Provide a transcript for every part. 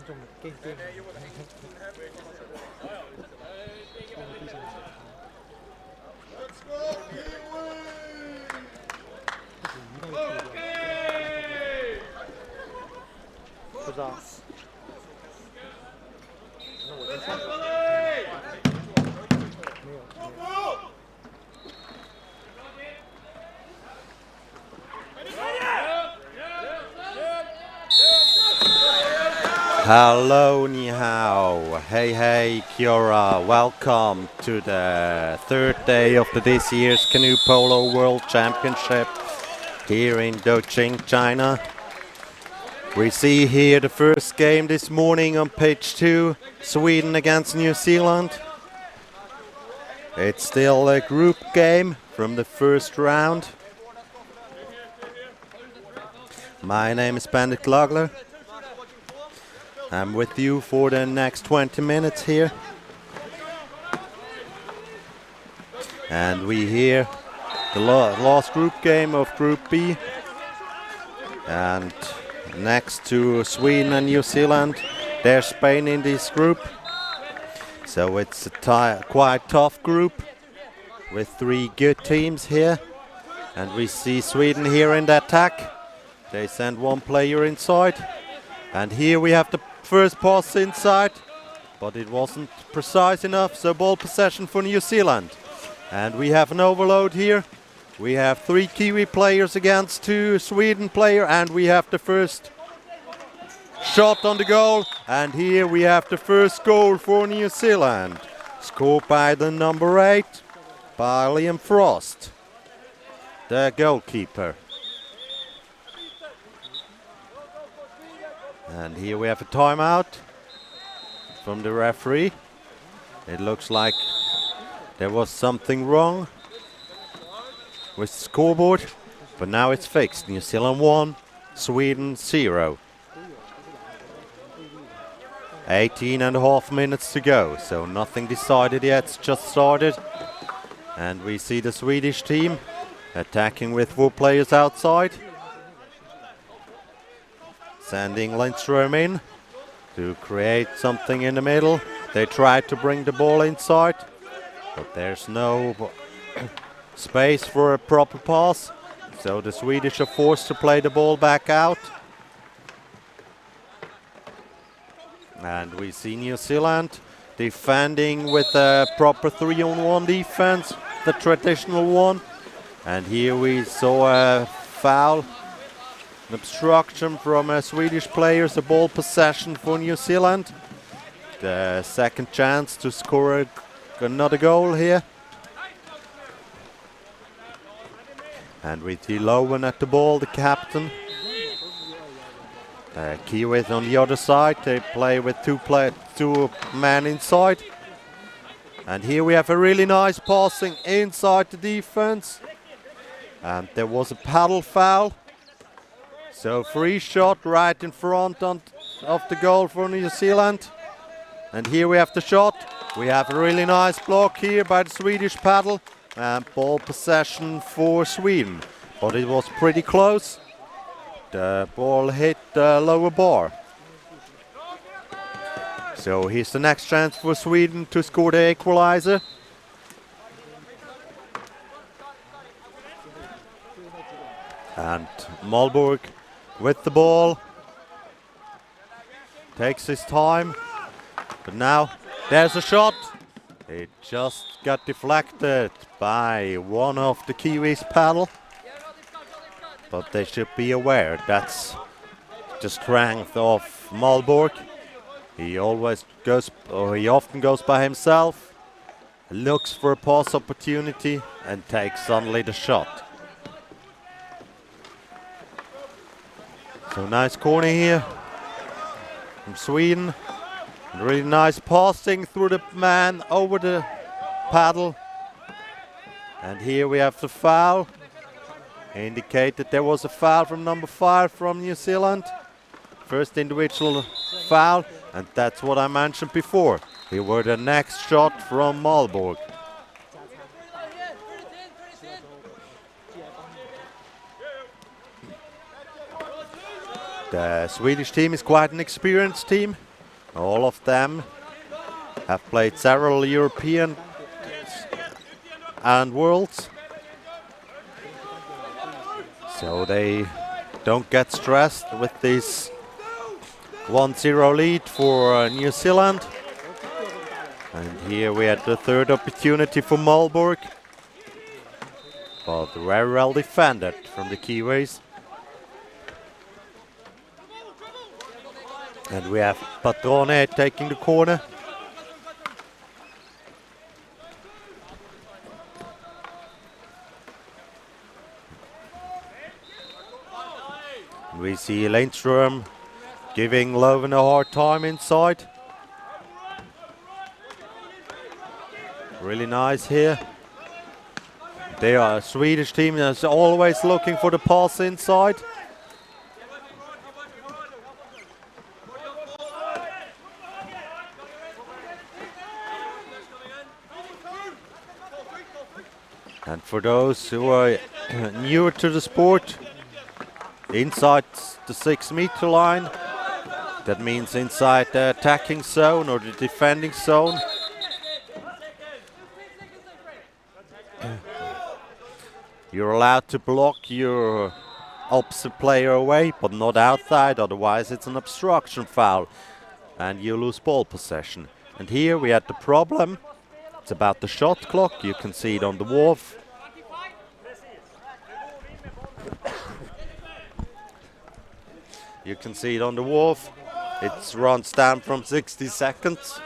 좀 게임 보자. Hello, ni hao. Hey, hey, kia ora. Welcome to the third day of this year's Canoe Polo World Championship here in Deqing, China. We see here the first game this morning on page 2, Sweden against New Zealand. It's still a group game from the first round. My name is Bandit Glogler. I'm with you for the next 20 minutes here. And we hear the last group game of Group B. And next to Sweden and New Zealand, there's Spain in this group. So it's a quite tough group with 3 good teams here. And we see Sweden here in the attack. They send 1 player inside. And here we have the first pass inside, but it wasn't precise enough, so ball possession for New Zealand. And we have an overload here. We have 3 Kiwi players against 2 Sweden players, and we have the first shot on the goal. And here we have the first goal for New Zealand, scored by the number 8, by Liam Frost, the goalkeeper. And here we have a timeout from the referee. It looks like there was something wrong with the scoreboard, but now it's fixed. New Zealand 1, Sweden 0. 18.5 minutes to go, so nothing decided yet, it's just started. And we see the Swedish team attacking with 4 players outside. Sending Lindström in to create something in the middle. They try to bring the ball inside, but there's no space for a proper pass. So the Swedish are forced to play the ball back out. And we see New Zealand defending with a proper 3-on-1 defense, the traditional one. And here we saw a foul. An obstruction from a Swedish player, the ball possession for New Zealand. The second chance to score another goal here. And with Lowen at the ball, the captain. Kiwis on the other side, they play with 2 men inside. And here we have a really nice passing inside the defense. And there was a paddle foul. So free shot right in front of the goal for New Zealand. And here we have the shot. We have a really nice block here by the Swedish paddle. And ball possession for Sweden. But it was pretty close. The ball hit the lower bar. So here's the next chance for Sweden to score the equalizer. And Malborg with the ball, takes his time, but now there's a shot. It just got deflected by one of the Kiwis' paddle, but they should be aware that's the strength of Malborg. He often goes by himself, looks for a pass opportunity and takes suddenly the shot. So nice corner here from Sweden. Really nice passing through the man over the paddle. And here we have the foul. Indicated there was a foul from number 5 from New Zealand. First individual foul, and that's what I mentioned before. Here were the next shot from Malborg. The Swedish team is quite an experienced team. All of them have played several European and Worlds. So they don't get stressed with this 1-0 lead for New Zealand. And here we had the third opportunity for Malborg. But very well defended from the Kiwis. And we have Patrone taking the corner. We see Lindström giving Löwen a hard time inside. Really nice here. They are a Swedish team that's always looking for the pass inside. And for those who are newer to the sport, inside the 6-meter line, that means inside the attacking zone or the defending zone. You're allowed to block your opposite player away, but not outside, otherwise it's an obstruction foul and you lose ball possession. And here we had the problem. It's about the shot clock. You can see it on the wharf. You can see it on the wharf. It runs down from 60 seconds.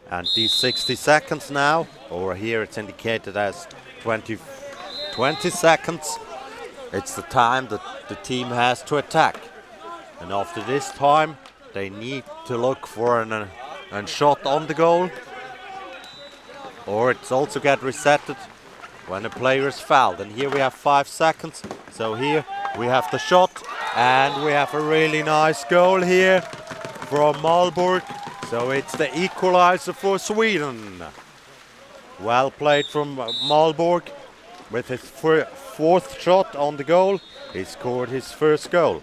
And these 60 seconds now, or here it's indicated as 20 seconds, it's the time that the team has to attack. And after this time, they need to look for a shot on the goal, or it's also get resetted when a player is fouled. And here we have 5 seconds. So here we have the shot, and we have a really nice goal here from Malborg. So it's the equalizer for Sweden. Well played from Malborg. With his fourth shot on the goal, he scored his first goal.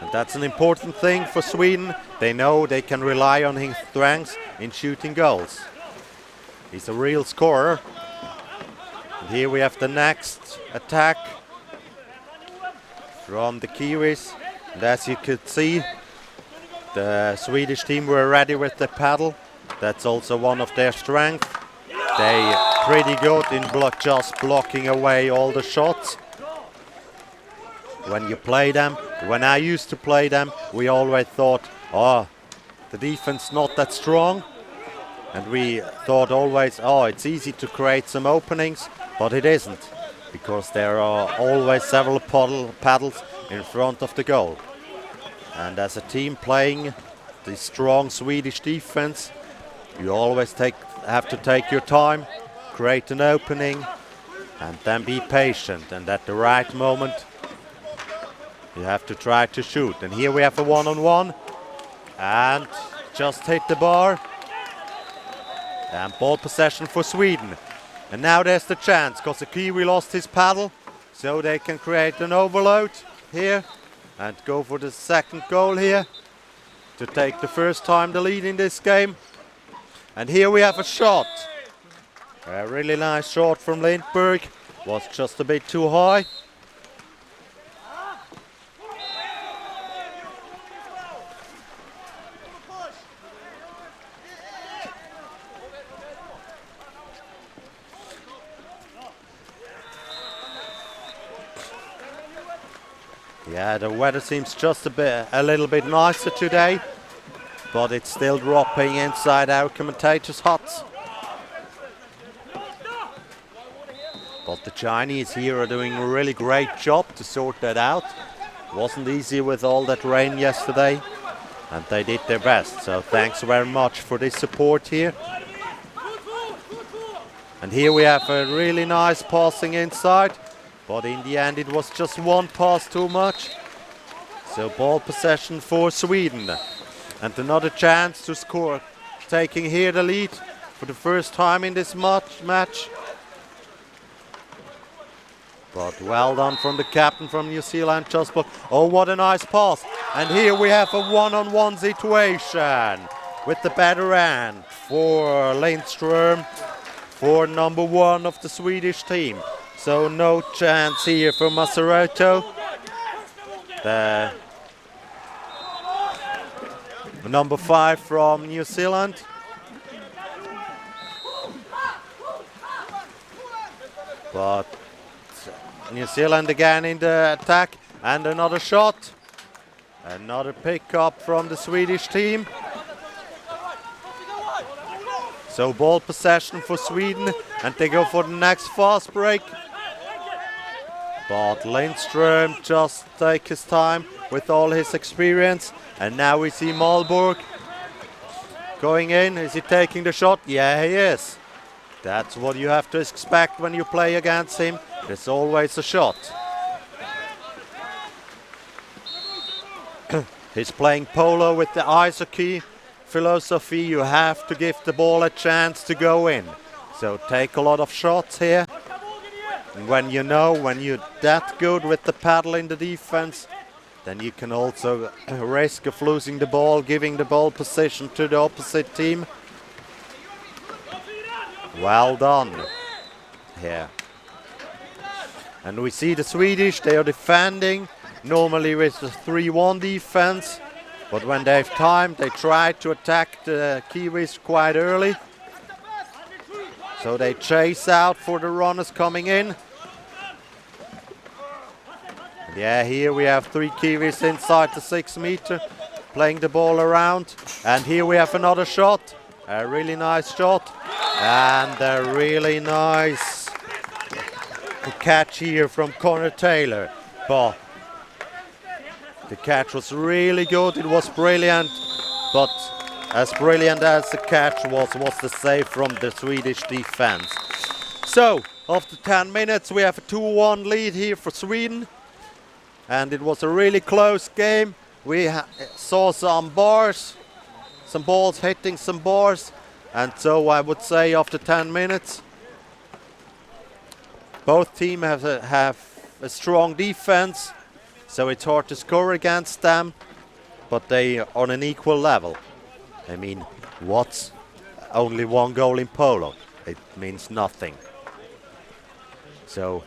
And that's an important thing for Sweden. They know they can rely on his strengths in shooting goals. He's a real scorer. And here we have the next attack from the Kiwis. And as you could see, the Swedish team were ready with the paddle. That's also one of their strengths. They pretty good in just blocking away all the shots. When you play them, when I used to play them, we always thought, oh, the defense not that strong. And we thought always, oh, it's easy to create some openings, but it isn't. Because there are always several paddles in front of the goal. And as a team playing the strong Swedish defense, you always have to take your time, create an opening, and then be patient. And at the right moment, you have to try to shoot. And here we have a one-on-one, and just hit the bar. And ball possession for Sweden. And now there's the chance, because the Kiwi lost his paddle, so they can create an overload here and go for the second goal here to take the first time the lead in this game. And here we have a shot. A really nice shot from Lindberg. Was just a bit too high. Yeah, the weather seems just a little bit nicer today, but it's still dropping inside our commentators' huts. But the Chinese here are doing a really great job to sort that out. Wasn't easy with all that rain yesterday, and they did their best. So thanks very much for this support here. And here we have a really nice passing inside. But in the end, it was just one pass too much. So ball possession for Sweden. And another chance to score, taking here the lead for the first time in this match. But well done from the captain from New Zealand, just blocked. Oh, what a nice pass. And here we have a one-on-one situation with the better end for Lindström, for number 1 of the Swedish team. So no chance here for Masaroto. The number 5 from New Zealand. But New Zealand again in the attack, and another shot. Another pickup from the Swedish team. So ball possession for Sweden, and they go for the next fast break. But Lindström just take his time with all his experience. And now we see Malborg going in. Is he taking the shot? Yeah, he is. That's what you have to expect when you play against him. There's always a shot. He's playing polo with the ice hockey philosophy. You have to give the ball a chance to go in. So take a lot of shots here. And when you're that good with the paddle in the defense, then you can also risk of losing the ball, giving the ball position to the opposite team. Well done here. And we see the Swedish, they are defending, normally with a 3-1 defense. But when they have time, they try to attack the Kiwis quite early. So they chase out for the runners coming in. Yeah, here we have 3 Kiwis inside the 6 meter, playing the ball around. And here we have another shot, a really nice shot. And a really nice catch here from Connor Taylor. But the catch was really good, it was brilliant. But as brilliant as the catch was the save from the Swedish defense. So, after 10 minutes we have a 2-1 lead here for Sweden. And it was a really close game. We saw some balls hitting some bars. And so I would say after 10 minutes, both teams have a strong defense. So it's hard to score against them. But they are on an equal level. I mean, what's only 1 goal in polo? It means nothing. So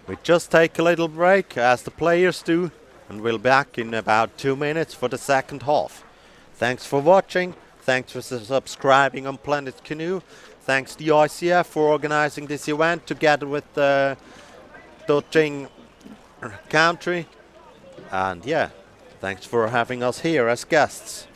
we just take a little break, as the players do, and we'll be back in about 2 minutes for the second half. Thanks for watching. Thanks for subscribing on Planet Canoe. Thanks to the ICF for organizing this event together with the Deqing country. And yeah, thanks for having us here as guests.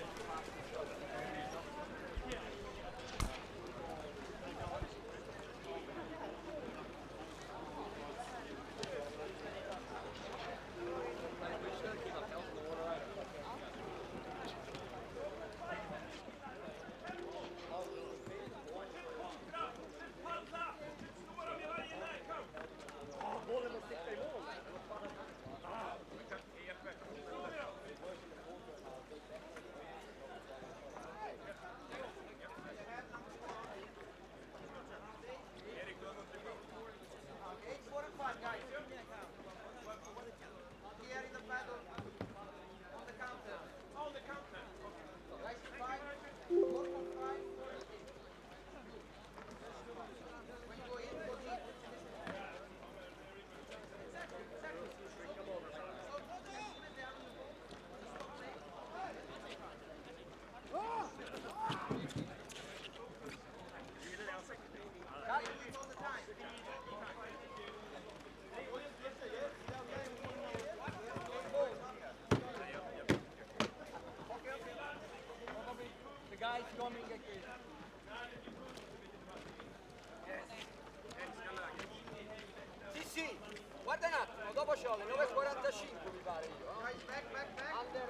Sì, guarda un attimo, dopo c'ho le 9:45 mi pare io. Under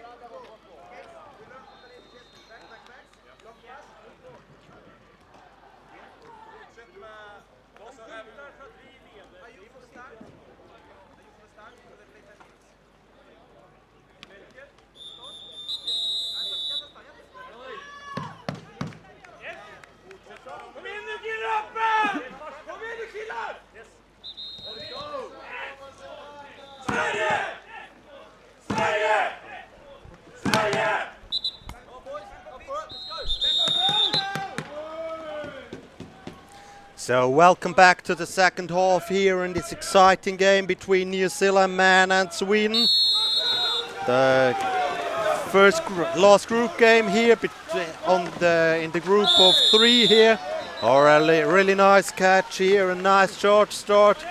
alzata con qualcuno. Kom in nu killar! So welcome back to the second half here in this exciting game between New Zealand men and Sweden. The last group game here in the group of 3 here. Really nice catch here, a nice short start.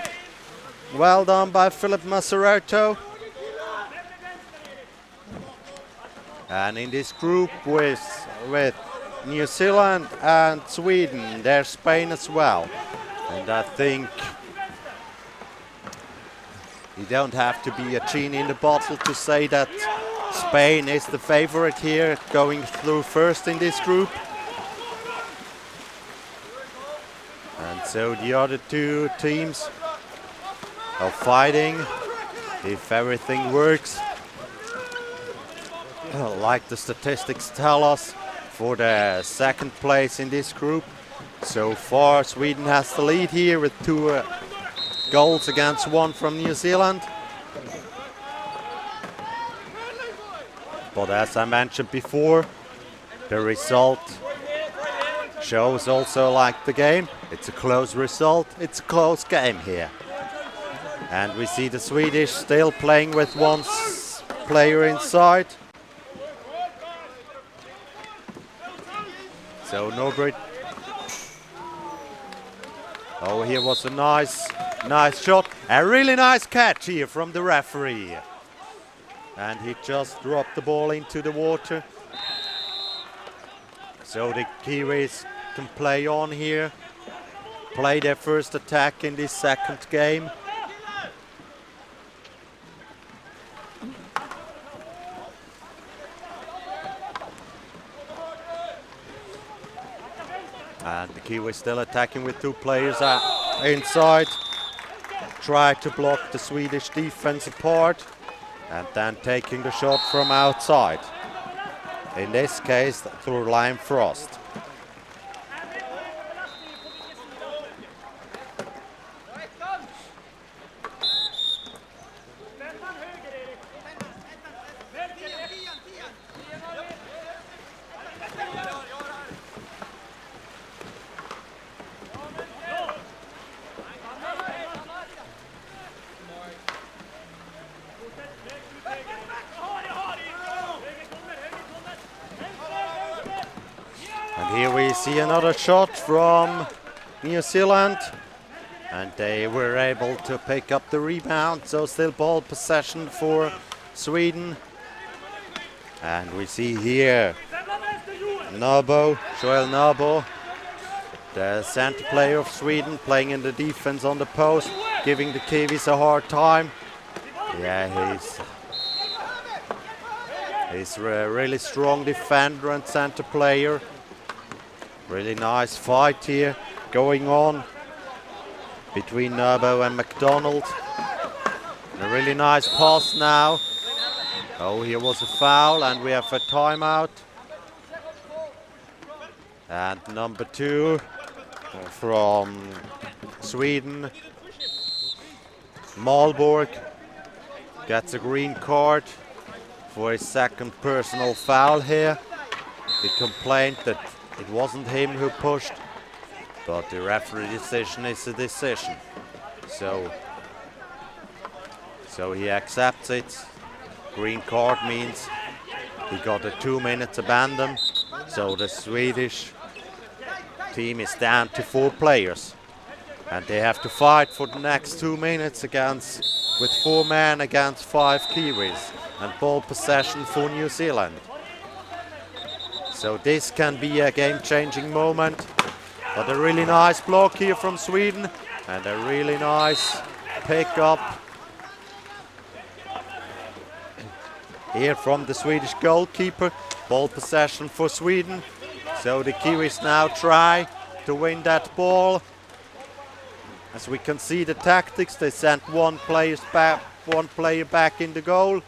Well done by Philip Masserato. And in this group with New Zealand and Sweden, there's Spain as well. And I think you don't have to be a genie in the bottle to say that Spain is the favorite here, going through first in this group. And so the other 2 teams are fighting if everything works. Like the statistics tell us, for the second place in this group. So far Sweden has the lead here with 2 goals against 1 from New Zealand. But as I mentioned before, the result shows also like the game. It's a close result, it's a close game here. And we see the Swedish still playing with 1 player inside. So Norbert. Oh, here was a nice shot. A really nice catch here from the referee. And he just dropped the ball into the water. So the Kiwis can play on here. Play their first attack in this second game. And the Kiwis still attacking with 2 players inside. Try to block the Swedish defense apart and then taking the shot from outside. In this case through Lime Frost. Here we see another shot from New Zealand, and they were able to pick up the rebound, so still ball possession for Sweden. And we see here Joel Nabo, the center player of Sweden, playing in the defense on the post, giving the Kiwis a hard time. Yeah, he's a really strong defender and center player. Really nice fight here going on between Nabo and McDonald. And a really nice pass now. Oh, here was a foul and we have a timeout. And number 2 from Sweden, Malborg, gets a green card for his second personal foul here. He complained that it wasn't him who pushed, but the referee decision is a decision. So he accepts it. Green card means he got a 2-minute abandon. So the Swedish team is down to 4 players. And they have to fight for the next 2 minutes with 4 men against 5 Kiwis. And ball possession for New Zealand. So this can be a game-changing moment. But a really nice block here from Sweden and a really nice pick-up here from the Swedish goalkeeper. Ball possession for Sweden. So the Kiwis now try to win that ball. As we can see the tactics, they sent one player back in the goal.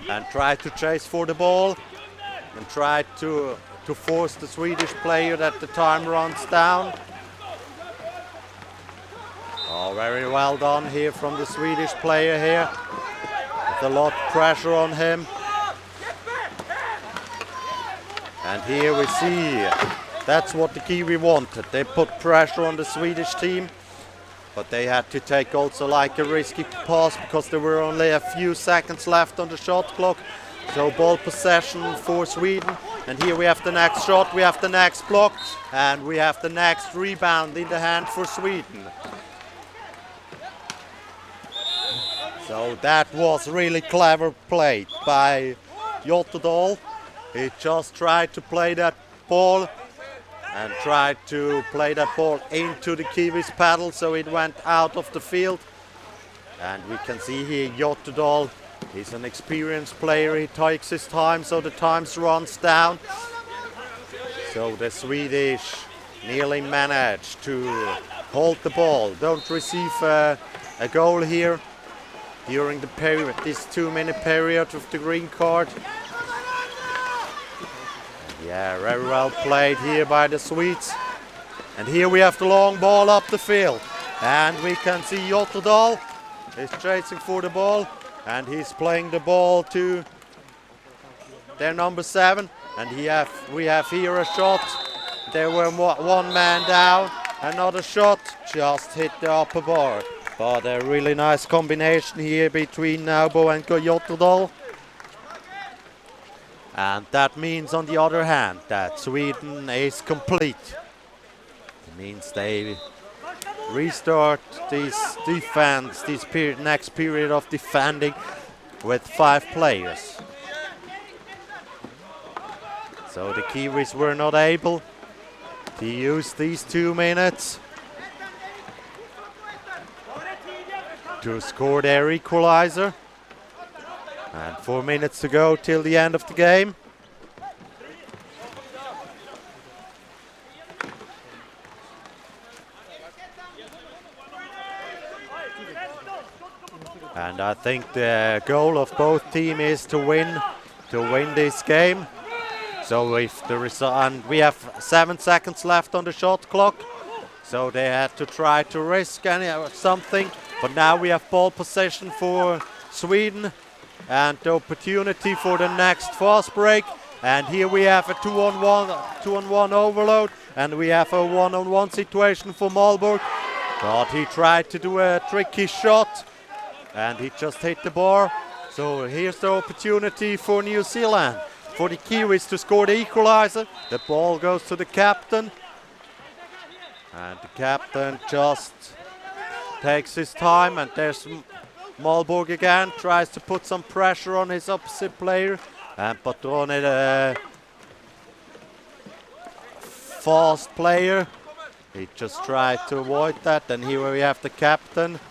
And try to chase for the ball and try to force the Swedish player that the time runs down. Oh, very well done here from the Swedish player here. With a lot of pressure on him. And here we see That's what the Kiwi wanted. They put pressure on the Swedish team, but they had to take also like a risky pass because there were only a few seconds left on the shot clock. So ball possession for Sweden. And here we have the next shot, we have the next block, and we have the next rebound in the hand for Sweden. So that was really clever play by Jotterdal. He just tried to play that ball and tried to play that ball into the Kiwis' paddle so it went out of the field. And we can see here Jotterdal, he's an experienced player, he takes his time so the time runs down. So the Swedish nearly managed to hold the ball, don't receive a goal here during the period, this 2-minute period of the green card. Yeah, very well played here by the Swedes. And here we have the long ball up the field. And we can see Jotterdal is chasing for the ball. And he's playing the ball to their number 7. And we have here a shot. There were one man down. Another shot just hit the upper bar. But a really nice combination here between Naubo and Jotterdal. And that means, on the other hand, that Sweden is complete. It means they restart this defense, this next period of defending with 5 players. So the Kiwis were not able to use these 2 minutes to score their equalizer. And 4 minutes to go till the end of the game. And I think the goal of both teams is to win this game. So if the result, and we have 7 seconds left on the shot clock, so they had to try to risk something. But now we have ball possession for Sweden. And the opportunity for the next fast break. And here we have a 2-on-1 overload. And we have a 1-on-1 situation for Malborg. But he tried to do a tricky shot. And he just hit the bar. So here's the opportunity for New Zealand, for the Kiwis to score the equalizer. The ball goes to the captain. And the captain just takes his time. And there's Malborg again, tries to put some pressure on his opposite player, but on it a fast player. He just tried to avoid that, and here we have the captain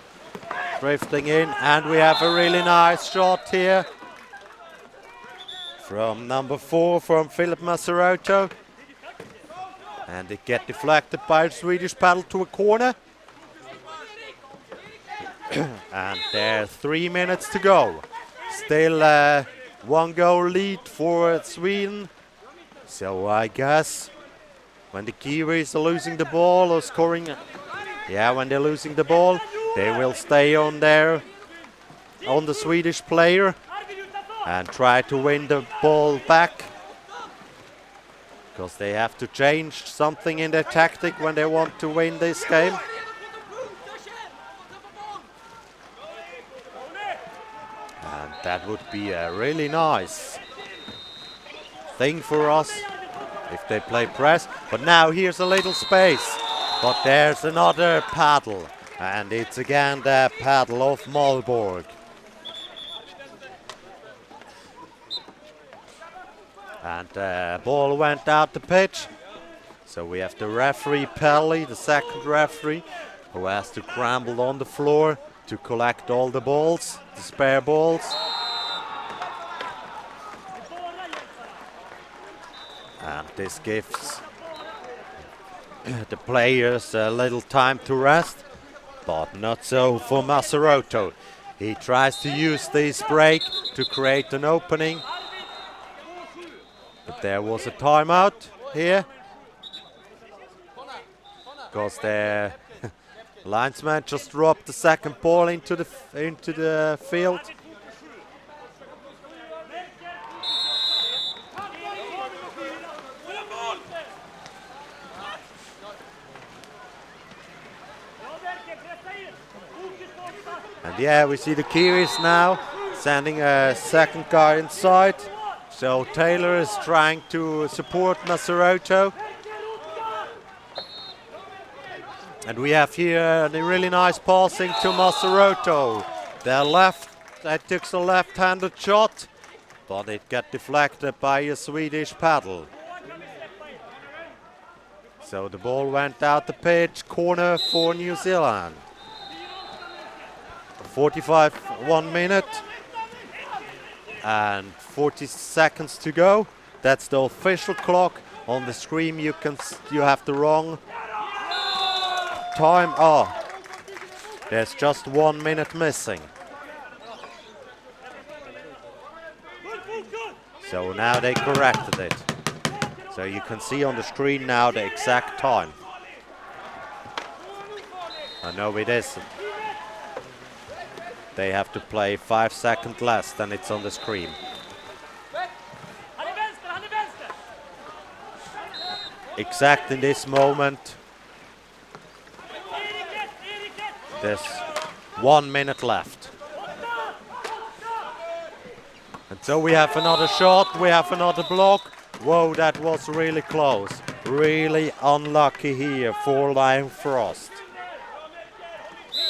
drifting in, and we have a really nice shot here from number 4, from Philip Maserotto. And it gets deflected by the Swedish paddle to a corner. And there's 3 minutes to go. Still 1-goal lead for Sweden. So I guess when the Kiwis are losing the ball or scoring, when they're losing the ball, they will stay on the Swedish player and try to win the ball back. Because they have to change something in their tactic when they want to win this game. And that would be a really nice thing for us if they play press. But now here's a little space. But there's another paddle. And it's again the paddle of Malborg. And the ball went out the pitch. So we have the referee, Pelly, the second referee, who has to scramble on the floor to collect all the balls, the spare balls. And this gives the players a little time to rest, but not so for Maserotto. He tries to use this break to create an opening. But there was a timeout here, because the linesman just dropped the second ball into the field. And yeah, we see the Kiwis now sending a second guy inside. So Taylor is trying to support Masaroto. And we have here a really nice passing to Masaroto. They took a left-handed shot, but it got deflected by a Swedish paddle. So the ball went out the pitch, corner for New Zealand. 1 minute and 40 seconds to go. That's the official clock. On the screen you have the wrong time. Oh, there's just 1 minute missing. So now they corrected it. So you can see on the screen now the exact time. No, it isn't. They have to play 5 seconds less than it's on the screen. Exact in this moment. There's 1 minute left. And so we have another shot, we have another block. Whoa, that was really close. Really unlucky here for Lion Frost.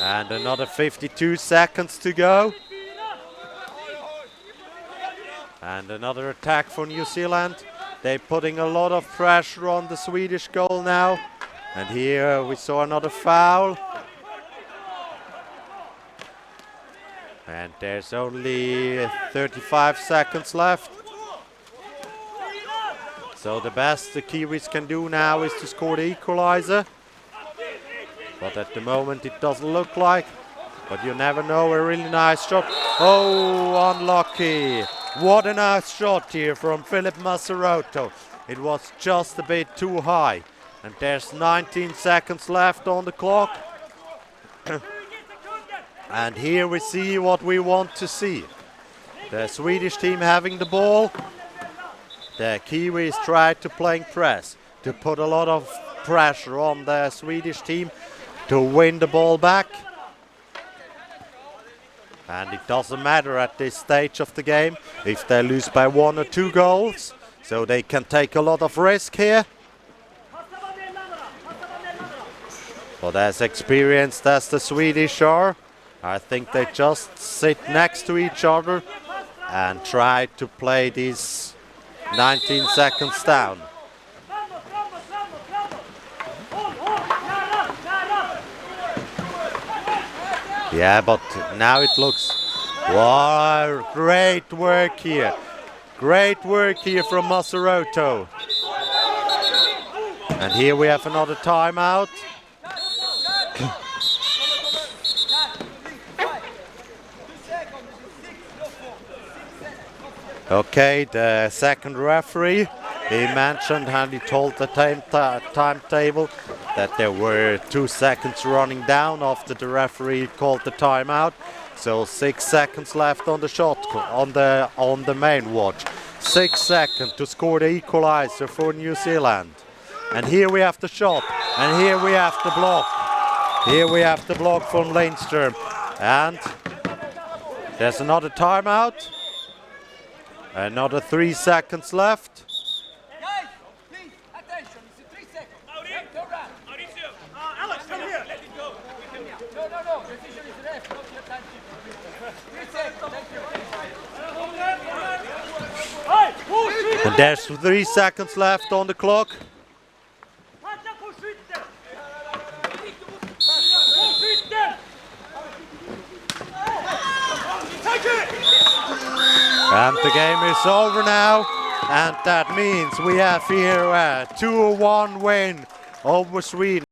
And another 52 seconds to go. And another attack for New Zealand. They're putting a lot of pressure on the Swedish goal now. And here we saw another foul. And there's only 35 seconds left. So the best the Kiwis can do now is to score the equalizer. But at the moment it doesn't look like. But you never know, a really nice shot. Oh, unlucky. What a nice shot here from Philip Masaroto. It was just a bit too high. And there's 19 seconds left on the clock. And here we see what we want to see. The Swedish team having the ball. The Kiwis tried to play press, to put a lot of pressure on the Swedish team to win the ball back. And it doesn't matter at this stage of the game if they lose by 1 or 2 goals. So they can take a lot of risk here. But as experienced as the Swedish are, I think they just sit next to each other and try to play these 19 seconds down. Yeah, but now it looks, wow, great work here. Great work here from Masaroto. And here we have another timeout. Okay, the second referee, he mentioned and he told the timetable that there were 2 seconds running down after the referee called the timeout. So 6 seconds left on the shot, on the main watch. 6 seconds to score the equalizer for New Zealand. And here we have the shot, and here we have the block. Here we have the block from Lindström. And there's another timeout. Another 3 seconds left. Guys, please, attention, it's 3 seconds. Don't run. Alex, come here. Let it go. No, decision is left, not your time. 3 seconds, thank you. And there's 3 seconds left on the clock. And the game is over now, and that means we have here a 2-1 win over Sweden.